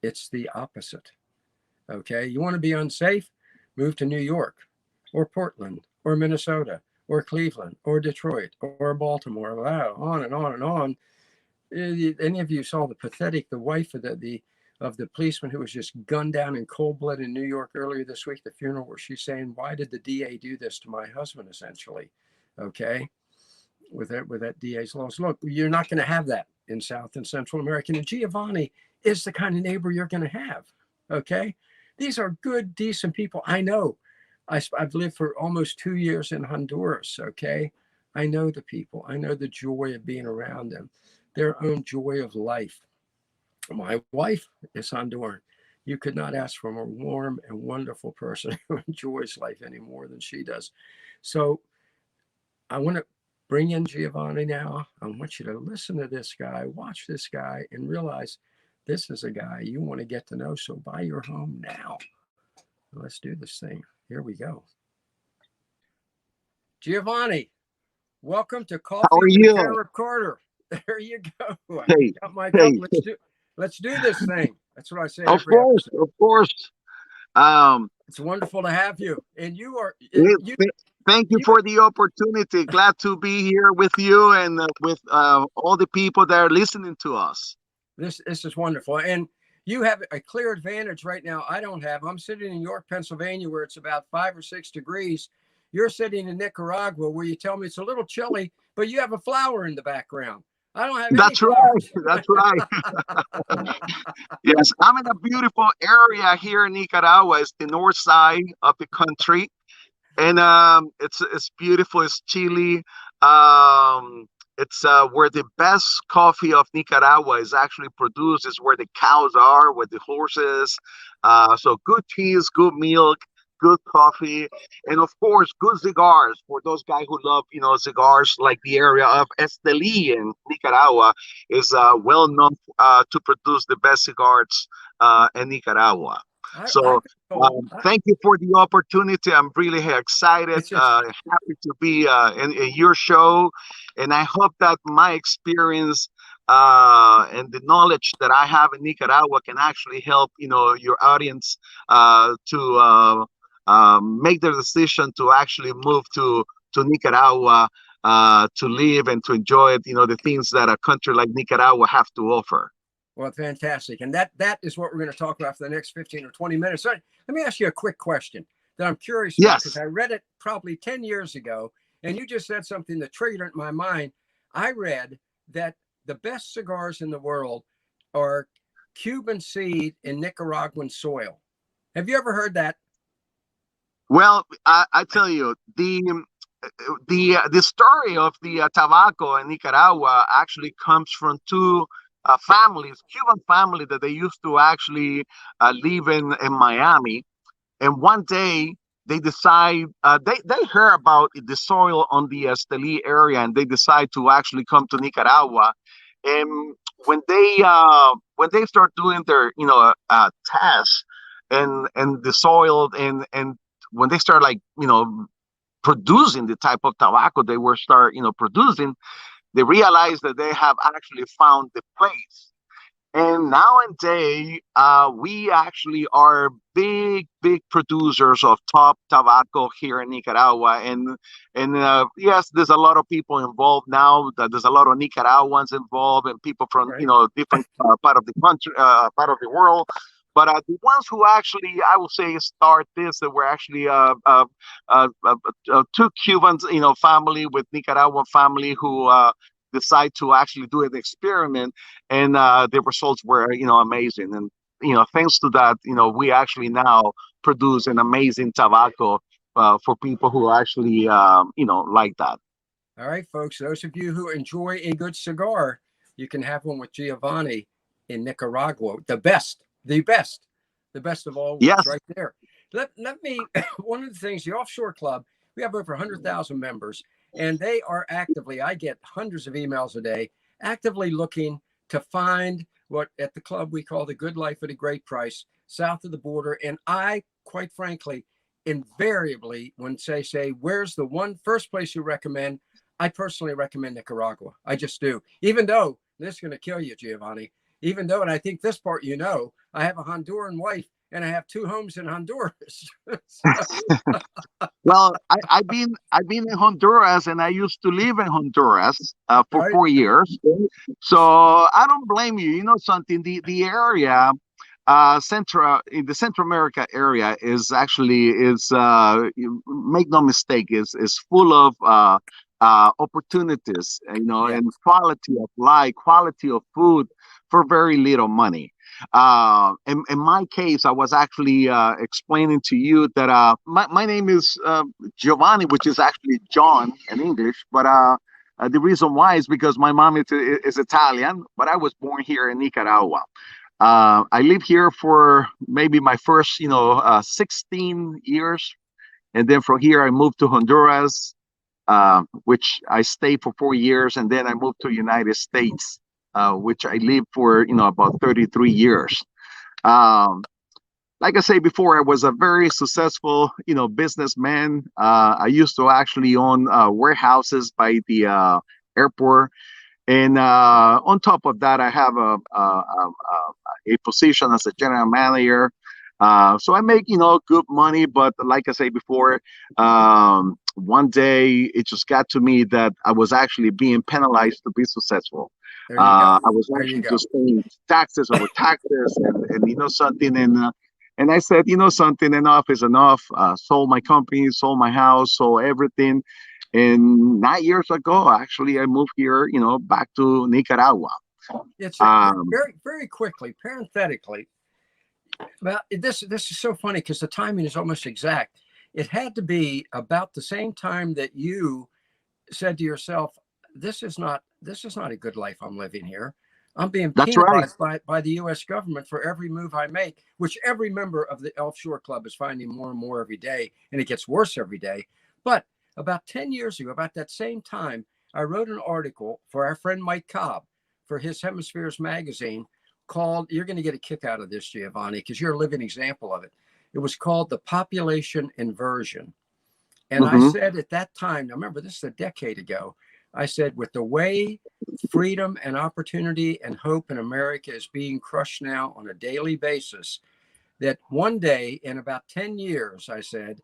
It's the opposite. Okay, you want to be unsafe? Move to New York, or Portland, or Minnesota, or Cleveland, or Detroit, or Baltimore. Wow, on and on and on. Any of you saw the wife of the policeman who was just gunned down in cold blood in New York earlier this week, the funeral, where she's saying, "Why did the DA do this to my husband?" Essentially, okay, with that DA's laws. Look, you're not going to have that in South and Central America, and Giovanni is the kind of neighbor you're going to have. Okay, these are good, decent people. I know. I've lived for almost 2 years in Honduras. Okay, I know the people. I know the joy of being around them, their own joy of life. My wife is Honduran. You could not ask for a more warm and wonderful person who enjoys life any more than she does. So I want to bring in Giovanni now. I want you to listen to this guy, watch this guy, and realize this is a guy you want to get to know. So buy your home now. Let's do this thing. Here we go. Giovanni, welcome to Coffee How are with you? Carib Carter. There you go. Hey, I got my cup. hey, Let's do this thing. That's what I say of every course, episode. of course. Um, It's wonderful to have you. And it- th- Thank you for the opportunity. Glad to be here with you and with all the people that are listening to us. this is wonderful. And you have a clear advantage right now. I don't have. I'm sitting in York, Pennsylvania, where it's about 5 or 6 degrees. You're sitting in Nicaragua, where you tell me it's a little chilly, but you have a flower in the background. I don't have any That's right. flowers. That's right. Yes, I'm in a beautiful area here in Nicaragua. It's the north side of the country, and it's beautiful. It's chilly. It's where the best coffee of Nicaragua is actually produced. Is where the cows are, where the horses. So good cheese, good milk, good coffee, and of course good cigars for those guys who love cigars. Like the area of Esteli in Nicaragua is well known to produce the best cigars in Nicaragua. So thank you for the opportunity. I'm really excited, happy to be in your show, and I hope that my experience and the knowledge that I have in Nicaragua can actually help your audience to make their decision to actually move to Nicaragua to live and to enjoy the things that a country like Nicaragua have to offer. Well, fantastic. And that is what we're going to talk about for the next 15 or 20 minutes. So let me ask you a quick question that I'm curious about, because I read it probably 10 years ago, and you just said something that triggered it in my mind. I read that the best cigars in the world are Cuban seed in Nicaraguan soil. Have you ever heard that? Well, I tell you, the story of the tobacco in Nicaragua actually comes from two families, Cuban family, that they used to actually live in Miami. And one day they decide, they heard about the soil on the Esteli area, and they decide to actually come to Nicaragua. And when they start doing their tests and the soil and when they start producing the type of tobacco they were producing, they realize that they have actually found the place. And nowadays, we actually are big producers of top tobacco here in Nicaragua. And yes, there's a lot of people involved now. There's a lot of Nicaraguans involved and people from different part of the country, part of the world. But the ones who actually, I would say, start this, that were actually two Cubans, family with Nicaraguan family who decide to actually do an experiment, and the results were, amazing. And thanks to that, we actually now produce an amazing tobacco for people who actually, like that. All right, folks. Those of you who enjoy a good cigar, you can have one with Giovanni in Nicaragua. The best of all worlds, right there. Let me, one of the things, the Offshore Club, we have over 100,000 members, and they are actively, I get hundreds of emails a day, actively looking to find what at the club we call the good life at a great price, south of the border. And I, quite frankly, invariably, when say, where's the one first place you recommend? I personally recommend Nicaragua. I just do. Even though this is going to kill you, Giovanni. Even though, and I think this part, I have a Honduran wife and I have 2 homes in Honduras. Well, I've been in Honduras, and I used to live in Honduras for Right. 4 years. So I don't blame you. You know something? The area, in the Central America area is actually make no mistake, is full of opportunities, Yes. and quality of life, quality of food for very little money. In my case, I was actually explaining to you that my name is Giovanni, which is actually John in English, but the reason why is because my mom is Italian, but I was born here in Nicaragua. I lived here for maybe my first, 16 years. And then from here, I moved to Honduras, which I stayed for 4 years. And then I moved to United States, which I lived for, about 33 years. Like I say before, I was a very successful, businessman. I used to actually own warehouses by the airport. And on top of that, I have a position as a general manager. So I make, good money. But like I say before, one day it just got to me that I was actually being penalized to be successful. There you go. I was There you actually go. just paying taxes over taxes, and something. And I said, something, enough is enough. Sold my company, sold my house, sold everything. And 9 years ago, actually, I moved here, back to Nicaragua. It's Um, very, very quickly, parenthetically. Well, this is so funny because the timing is almost exact. It had to be about the same time that you said to yourself, this is not a good life I'm living here. I'm being that's right. penalized by the U.S. government for every move I make, which every member of the Offshore Club is finding more and more every day, and it gets worse every day. But about 10 years ago, about that same time, I wrote an article for our friend Mike Cobb for his Hemispheres magazine called, you're going to get a kick out of this, Giovanni, because you're a living example of it. It was called The Population Inversion. And I Hmm. said at that time, now remember, this is a decade ago, I said, with the way freedom and opportunity and hope in America is being crushed now on a daily basis, that one day in about 10 years, I said,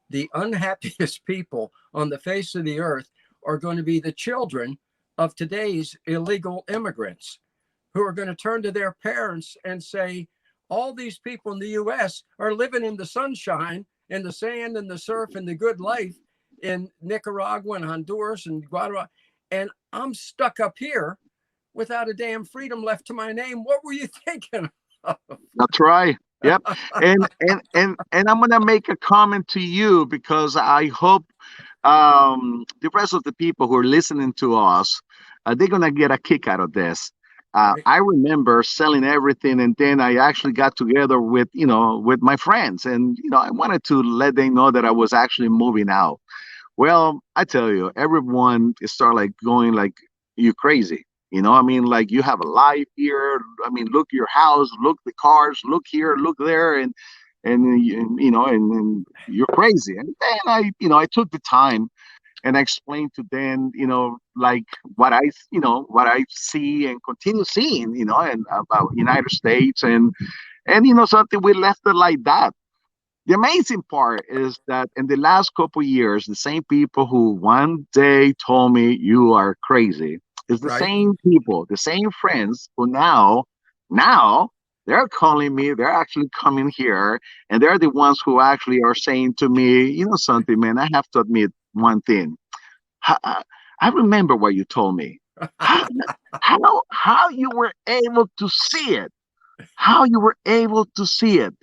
the unhappiest people on the face of the earth are going to be the children of today's illegal immigrants who are going to turn to their parents and say, all these people in the US are living in the sunshine and the sand and the surf and the good life in Nicaragua and Honduras and Guatemala. And I'm stuck up here without a damn freedom left to my name. What were you thinking of? That's right. Yep. And I'm gonna make a comment to you because I hope the rest of the people who are listening to us, they're gonna get a kick out of this. Right. I remember selling everything, and then I actually got together with with my friends, and I wanted to let them know that I was actually moving out. Well, I tell you, everyone started like going like, you crazy. I mean, like, you have a life here. I mean, look your house, look the cars, look here, look there, and you're crazy. And then I took the time and I explained to them, like what I see and continue seeing, and about United States, and something, we left it like that. The amazing part is that in the last couple of years, the same people who one day told me you are crazy is the Right. same people, the same friends who now they're calling me, they're actually coming here, and they're the ones who actually are saying to me, something, man, I have to admit one thing. I remember what you told me. How, how you were able to see it. How you were able to see it.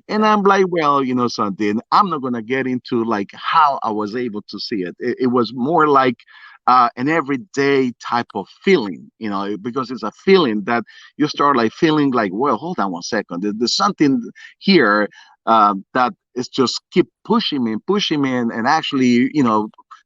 And I'm like, well, something, I'm not going to get into like how I was able to see it. It was more like an everyday type of feeling, because it's a feeling that you start like feeling like, well, hold on one second. There's something here that is just keep pushing me and pushing me. And actually,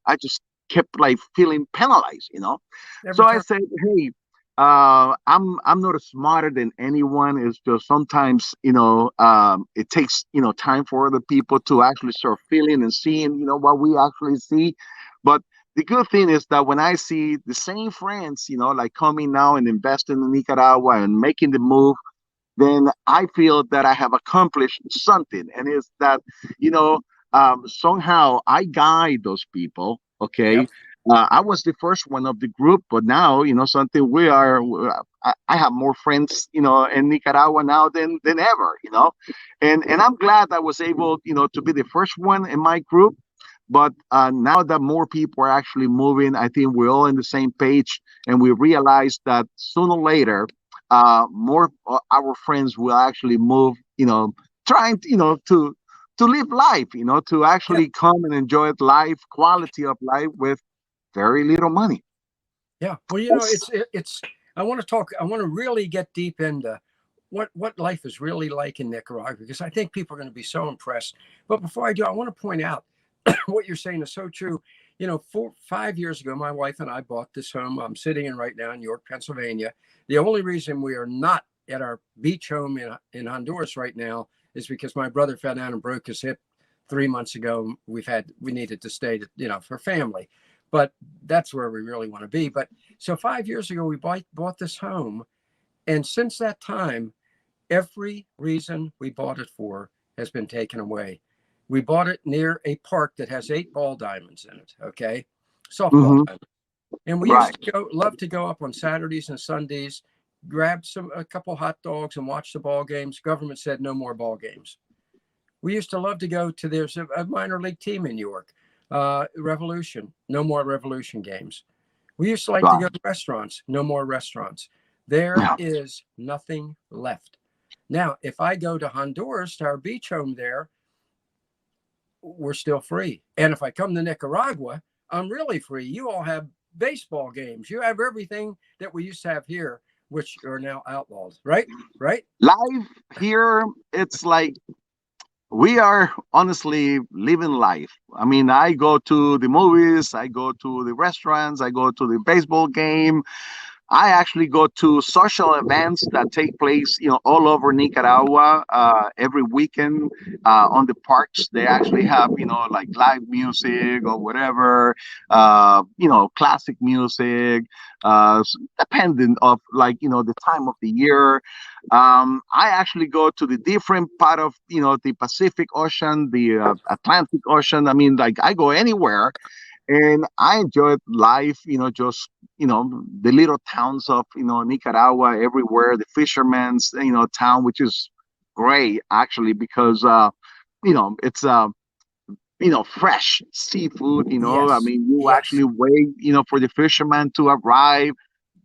I just kept like feeling penalized. Every So I time. said, hey, I'm not smarter than anyone. It's just sometimes, it takes, time for other people to actually start feeling and seeing, what we actually see. But the good thing is that when I see the same friends, like coming now and investing in Nicaragua and making the move, then I feel that I have accomplished something. And it's that, somehow I guide those people. Okay. Yep. I was the first one of the group, but now, something I have more friends, in Nicaragua now than ever, and I'm glad I was able, to be the first one in my group. But now that more people are actually moving, I think we're all on the same page, and we realize that sooner or later, more our friends will actually move, trying to live life, to Yeah. actually come and enjoy life, quality of life with very little money. Yeah. Well, it's. I want to talk. I want to really get deep into what life is really like in Nicaragua, because I think people are going to be so impressed. But before I do, I want to point out what you're saying is so true. 5 years ago, my wife and I bought this home I'm sitting in right now in York, Pennsylvania. The only reason we are not at our beach home in Honduras right now is because my brother fell down and broke his hip 3 months ago. We needed to stay for family, but that's where we really want to be. But so 5 years ago, we bought this home. And since that time, every reason we bought it for has been taken away. We bought it near a park that has 8 ball diamonds in it. Okay. Softball Hmm. diamonds. And we Right. used to love to go up on Saturdays and Sundays, grab a couple hot dogs and watch the ball games. Government said no more ball games. We used to love to go to, there's a minor league team in New York, Revolution, no more Revolution games. We used to like to Right. go to restaurants, no more restaurants. There Yeah. is nothing left. Now, if I go to Honduras, to our beach home there, we're still free. And if I come to Nicaragua, I'm really free. You all have baseball games. You have everything that we used to have here, which are now outlawed, right? Right? Life here, it's like we are honestly living life. I mean, I go to the movies, I go to the restaurants, I go to the baseball game. I actually go to social events that take place, all over Nicaragua every weekend. On the parks, they actually have, like live music or whatever, classic music, depending of like, the time of the year. I actually go to the different part of, the Pacific Ocean, the Atlantic Ocean. I mean, like I go anywhere and I enjoyed life, just, the little towns of, Nicaragua everywhere, the fishermen's, town, which is great actually, because, it's, fresh seafood, I Yes. mean, you Yes. actually wait, for the fisherman to arrive,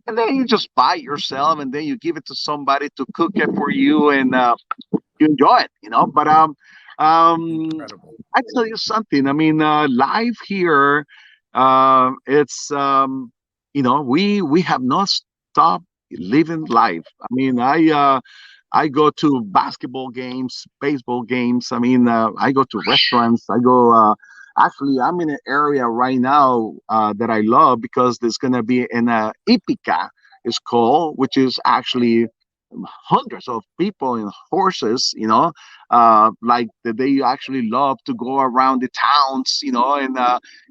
and then you just buy it yourself, and then you give it to somebody to cook it for you, and you enjoy it, but, Incredible. I tell you something. I mean, life here, it's we have not stopped living life. I mean, I go to basketball games, baseball games. I mean, I go to restaurants. I go. Actually, I'm in an area right now that I love because there's gonna be an Ipica, it's called, which is actually hundreds of people in horses, like that they actually love to go around the towns, and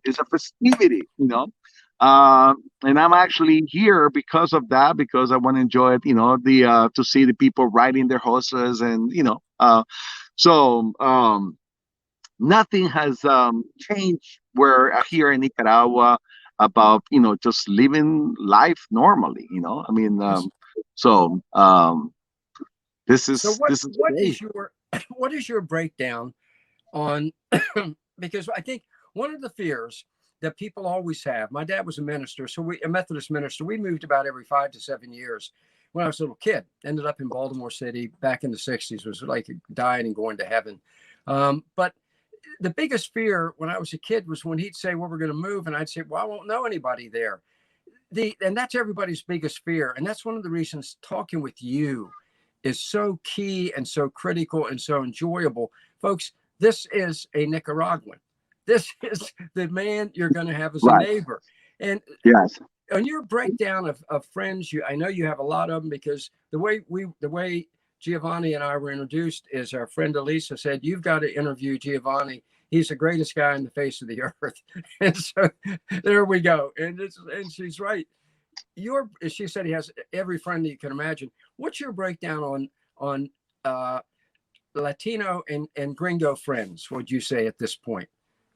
it's a festivity, and I'm actually here because of that, because I want to enjoy it, the to see the people riding their horses, and so nothing has changed where here in Nicaragua about just living life normally, I mean, so this So is what this is what great. is your what is your breakdown on because I think one of the fears that people always have, my dad was a minister, so a Methodist minister, we moved about every 5 to 7 years. When I was a little kid, ended up in Baltimore City back in the 60s, was like dying and going to heaven. But the biggest fear when I was a kid was when he'd say, well, we're going to move. And I'd say, well, I won't know anybody there. And that's everybody's biggest fear. And that's one of the reasons talking with you is so key and so critical and so enjoyable. Folks, this is a Nicaraguan. This is the man you're going to have as a Right. neighbor. And Yes. on your breakdown of friends, I know you have a lot of them, because the way Giovanni and I were introduced is our friend Elisa said, "You've got to interview Giovanni. He's the greatest guy on the face of the earth." And so there we go. And she's right. She said he has every friend that you can imagine. What's your breakdown on Latino and gringo friends, would you say, at this point?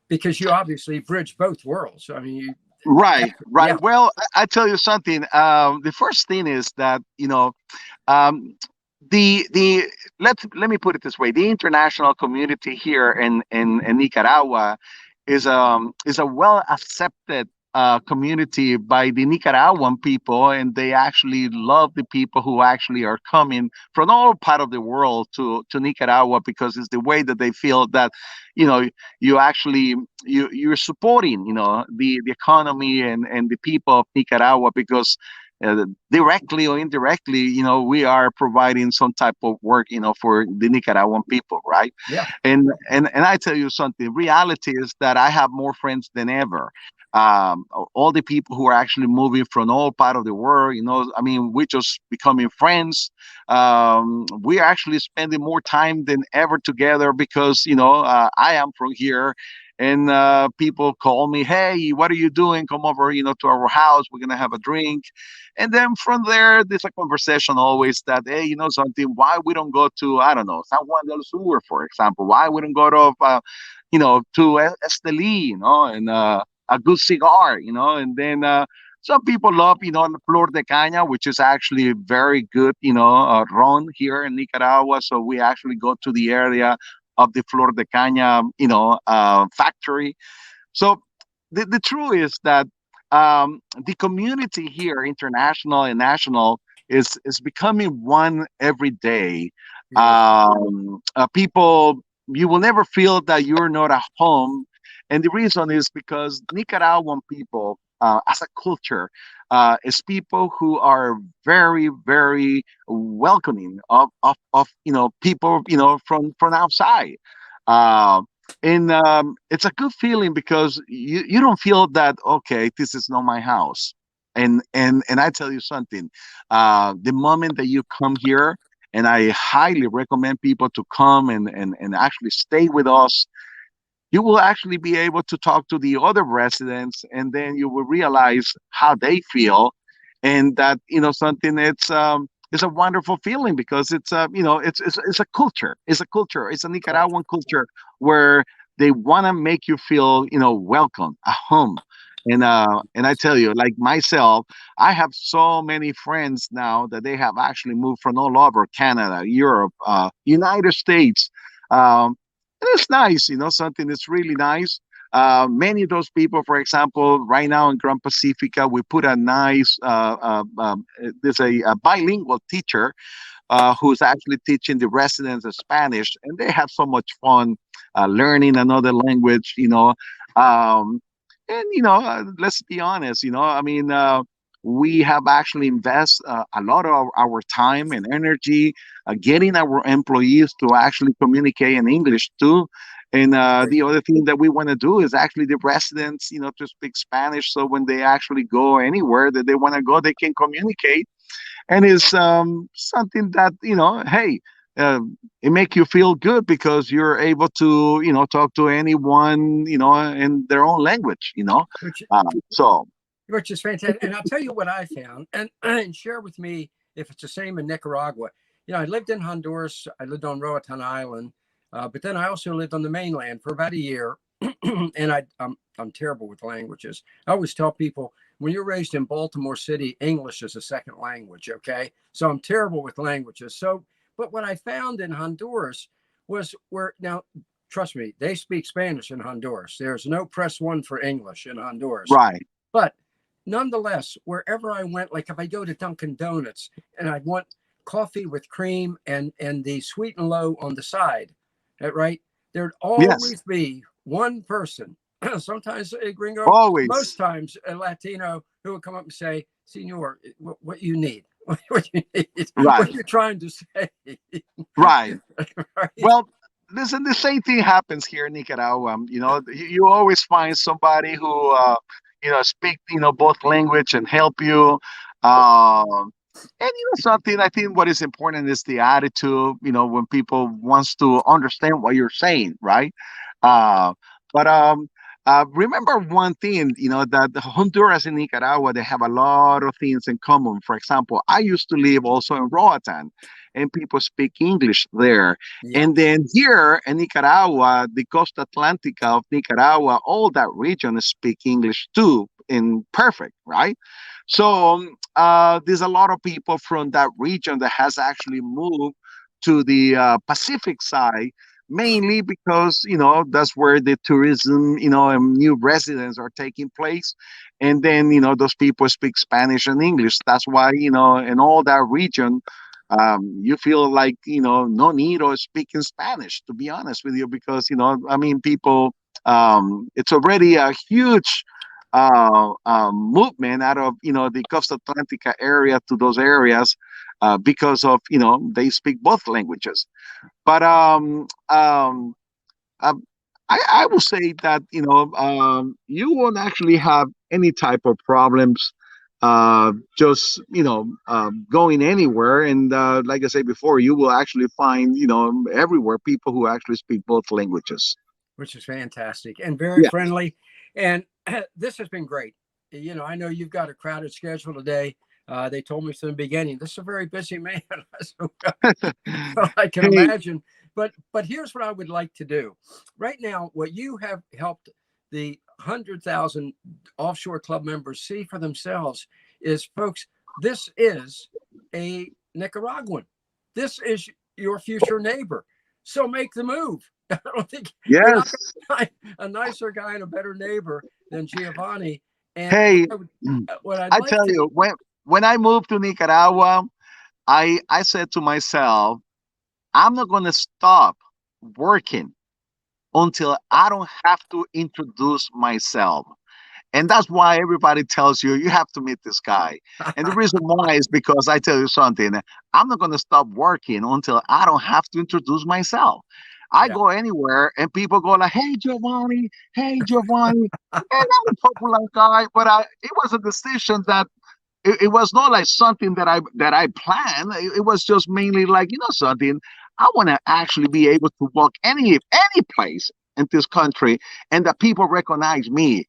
Because you obviously bridge both worlds. I mean, Right. yeah. Well, I tell you something. The first thing is that, um, the let me put it this way: the international community here in Nicaragua is a well accepted community by the Nicaraguan people, and they actually love the people who actually are coming from all part of the world to Nicaragua, because it's the way that they feel that you actually you're supporting the economy and the people of Nicaragua, because directly or indirectly, we are providing some type of work, for the Nicaraguan people, right? Yeah. And I tell you something. Reality is that I have more friends than ever. All the people who are actually moving from all part of the world, I mean, we're just becoming friends. We're actually spending more time than ever together, because I am from here. And people call me, "Hey, what are you doing? Come over, to our house. We're gonna have a drink." And then from there, there's a conversation always that, "Hey, something? Why we don't go to, I don't know, San Juan del Sur, for example? Why we don't go to Esteli, and a good cigar, And then some people love, Flor de Caña, which is actually very good, ron here in Nicaragua. So we actually go to the area of the Flor de Caña, factory. So the truth is that the community here, international and national, is becoming one every day. People, you will never feel that you're not at home, and the reason is because Nicaraguan people, as a culture, is people who are very, very welcoming of people from outside. And it's a good feeling, because you don't feel that, okay, this is not my house. And I tell you something, the moment that you come here, and I highly recommend people to come and actually stay with us, you will actually be able to talk to the other residents, and then you will realize how they feel, and that something, it's a wonderful feeling, because it's it's a culture. It's a culture. It's a Nicaraguan culture where they want to make you feel welcome, at home. And I tell you, like myself, I have so many friends now that they have actually moved from all over Canada, Europe, United States. And it's nice, something that's really nice. Many of those people, for example, right now in Grand Pacifica, we put a nice, there's a bilingual teacher who's actually teaching the residents of Spanish, and they have so much fun learning another language, and let's be honest, I mean, we have actually invest a lot of our time and energy getting our employees to actually communicate in English too. And the other thing that we want to do is actually the residents, to speak Spanish. So when they actually go anywhere that they want to go, they can communicate. And it's something that, hey, it make you feel good, because you're able to, talk to anyone, in their own language, so. Which is fantastic. And I'll tell you what I found, and share with me if it's the same in Nicaragua. I lived in Honduras. I lived on Roatan Island, but then I also lived on the mainland for about a year. And I'm terrible with languages. I always tell people, when you're raised in Baltimore City, English is a second language. Okay, so I'm terrible with languages. So, but what I found in Honduras was now, trust me, they speak Spanish in Honduras. There's no +1 for English in Honduras. Right. But nonetheless, wherever I went, like if I go to Dunkin' Donuts and I want coffee with cream and the sweet and low on the side, right? There'd always be one person, sometimes a gringo, Always. most times a Latino, who would come up and say, "Senor, what you need? What you need? Right. What you're trying to say?" Right. Right? Well, listen, the same thing happens here in Nicaragua. You always find somebody who, speak both language and help you. And something I think what is important is the attitude. When people wants to understand what you're saying, right? Uh, but remember one thing, that the Honduras and Nicaragua, they have a lot of things in common. For example, I used to live also in Roatan, and people speak English there. Yeah. And then here in Nicaragua, the Costa Atlantica of Nicaragua, all that region speak English too, in perfect, right? So there's a lot of people from that region that has actually moved to the Pacific side, mainly because that's where the tourism, and new residents are taking place. And then those people speak Spanish and English. That's why in all that region, you feel like no need of speaking Spanish, to be honest with you, because I mean, people, it's already a huge movement out of the Costa Atlantica area to those areas, because of they speak both languages. But um, I will say that you won't actually have any type of problems, just going anywhere. And like I said before, you will actually find everywhere people who actually speak both languages. Which is fantastic and very Yeah. friendly. And this has been great. I know you've got a crowded schedule today. They told me from the beginning, this is a very busy man. So I can Hey, imagine. But here's what I would like to do. Right now, what you have helped the 100,000 Offshore Club members see for themselves is, folks, this is a Nicaraguan. This is your future neighbor. So make the move. I don't think you're not yes. going to find a nicer guy and a better neighbor than Giovanni. And Hey, what I'd I like tell to, you, when I moved to Nicaragua, I said to myself, I'm not going to stop working until I don't have to introduce myself. And that's why everybody tells you you have to meet this guy. And the reason why is because I tell you something, I'm not going to stop working until I don't have to introduce myself. I yeah, go anywhere and people go like, "Hey Giovanni, hey Giovanni." And I'm a popular guy, but it was a decision that it was not like something that I planned. It was just mainly like, something. I want to actually be able to walk any place in this country and that people recognize me.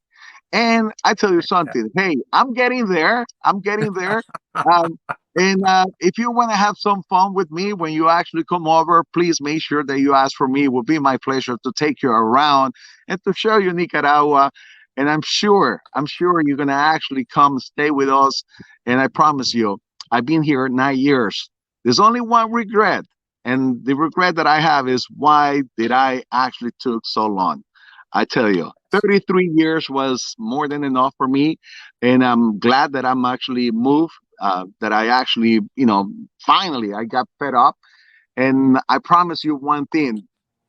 And I tell you something, hey, I'm getting there. I'm getting there. Um, and if you want to have some fun with me when you actually come over, please make sure that you ask for me. It will be my pleasure to take you around and to show you Nicaragua. And I'm sure you're gonna actually come stay with us. And I promise you, I've been here 9 years. There's only one regret, and the regret that I have is why did I actually took so long? I tell you, 33 years was more than enough for me, and I'm glad that I'm actually moved. That I actually, finally I got fed up. And I promise you one thing: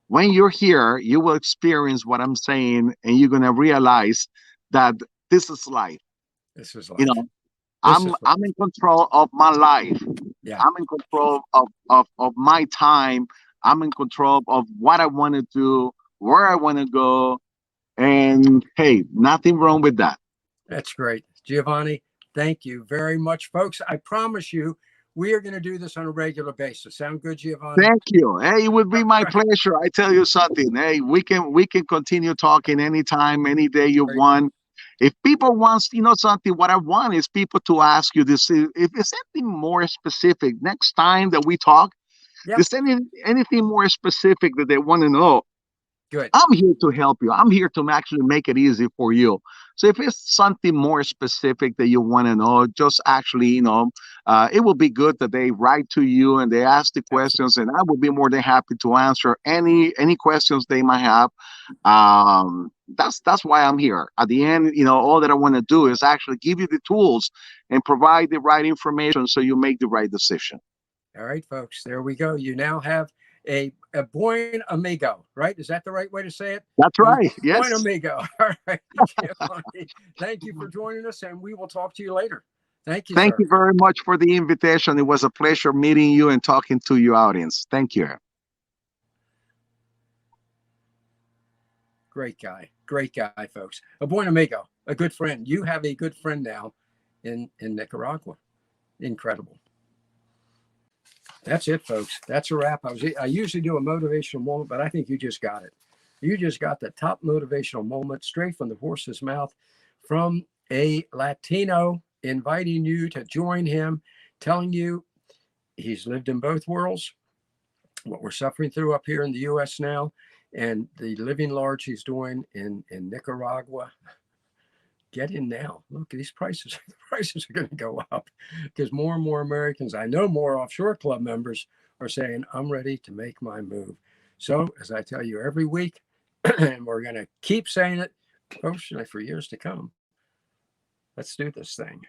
when you're here, you will experience what I'm saying, and you're gonna realize that this is life. this is You life. know, This I'm is life. I'm in control of my life. Yeah, I'm in control of my time. I'm in control of what I want to do, where I want to go, and hey, nothing wrong with that. that's great. Giovanni, thank you very much, folks. I promise you, we are going to do this on a regular basis. Sound good, Giovanni? Thank you. Hey, it would be my All pleasure. I tell you something. Hey, we can continue talking anytime, any day you right. want. If people wants, something, what I want is people to ask you this: if there's something more specific next time that we talk, Yep. there's anything more specific that they want to know, Good. I'm here to help you. I'm here to actually make it easy for you. So if it's something more specific that you want to know, just actually, it will be good that they write to you and they ask the Absolutely. questions, and I will be more than happy to answer any questions they might have. That's why I'm here. At the end, all that I want to do is actually give you the tools and provide the right information so you make the right decision. All right, folks. There we go. You now have a buen amigo, right? Is that the right way to say it? That's Un right. buen Yes. amigo. All right, Giovanni. Thank you for joining us, and we will talk to you later. Thank you, Thank sir. you very much for the invitation. It was a pleasure meeting you and talking to your audience. Thank you. Great guy, folks. A buen amigo, a good friend. You have a good friend now in Nicaragua. Incredible. That's it, folks. That's a wrap. I usually do a motivational moment, but I think you just got it. You just got the top motivational moment straight from the horse's mouth from a Latino inviting you to join him, telling you he's lived in both worlds, what we're suffering through up here in the U.S. now, and the living large he's doing in Nicaragua. Get in now. Look, these prices are going to go up because more and more Americans, I know more Offshore Club members are saying, I'm ready to make my move. So as I tell you every week, and we're going to keep saying it, hopefully for years to come, let's do this thing.